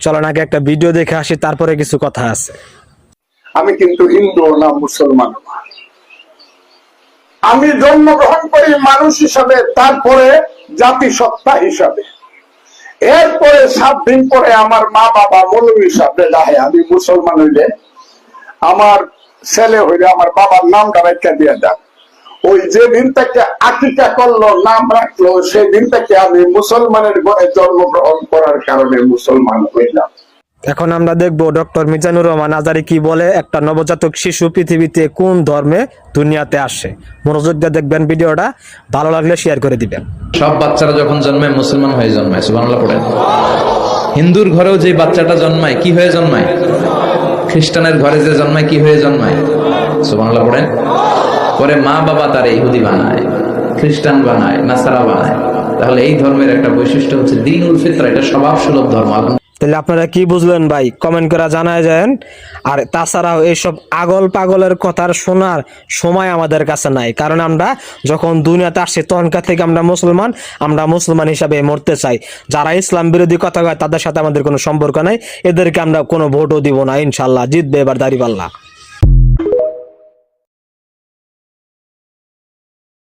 চলেন আগে একটা ভিডিও দেখে আসি, তারপরে কিছু কথা আছে। আমি কিন্তু হিন্দু না, মুসলমান না। আমি জন্মগ্রহণ করি মানুষ হিসাবে, তারপরে জাতিসত্তা হিসাবে। এরপরে 7 দিন পরে আমার মা বাবা মৌলভী হিসাবে ডাহে। আমি মুসলমান হইলে আমার ছেলে হইলে আমার বাবার নামটা রেখে দিয়ে যান। ওই যে দিন থেকে আকিকা করলো, নাম রাখলো, সেই দিন থেকে আমি মুসলমানের ঘরে জন্মগ্রহণ করার কারণে মুসলমান হইলাম। এখন আমরা দেখবো ডক্টর মিজানুর রহমান আজারি কি বলে, একটা নবজাতক শিশু পৃথিবীতে কোন ধর্মে দুনিয়াতে আসে। মনোযোগ দিয়ে দেখবেন ভিডিওটা, ভালো লাগলে শেয়ার করে দিবেন। সব বাচ্চারা যখন জন্মায় মুসলমান হয়ে জন্মায়, সুবহানাল্লাহ পড়েন। হিন্দুর ঘরেও যে বাচ্চাটা জন্মায় কি হয়ে জন্মায়? খ্রিস্টানের ঘরে যে জন্মায় কি হয়ে জন্মায়? সুবহানাল্লাহ পড়েন। পরে মা বাবা তার ইহুদি বানায়, খ্রিস্টান বানায়, নাসারা বানায়। তাহলে এই ধর্মের একটা বৈশিষ্ট্য হচ্ছে দ্বীনুল ফিতরা, এটা স্বভাব সুলভ ধর্ম। তাহলে আপনারা কি বুঝলেন ভাই, কমেন্ট করে জানায় যান। আর তাছাড়াও এইসব আগল পাগলের কথা শোনার সময় আমাদের কাছে নাই, কারণ আমরা যখন দুনিয়াতে আসছি তখনকার থেকে আমরা মুসলমান হিসাবে মরতে চাই। যারা ইসলাম বিরোধী কথা কয় তাদের সাথে আমাদের কোনো সম্পর্ক নাই, এদেরকে আমরা কোনো ভোটও দিব না। ইনশাল্লাহ জিতবে এবার দাঁড়িপাল্লা।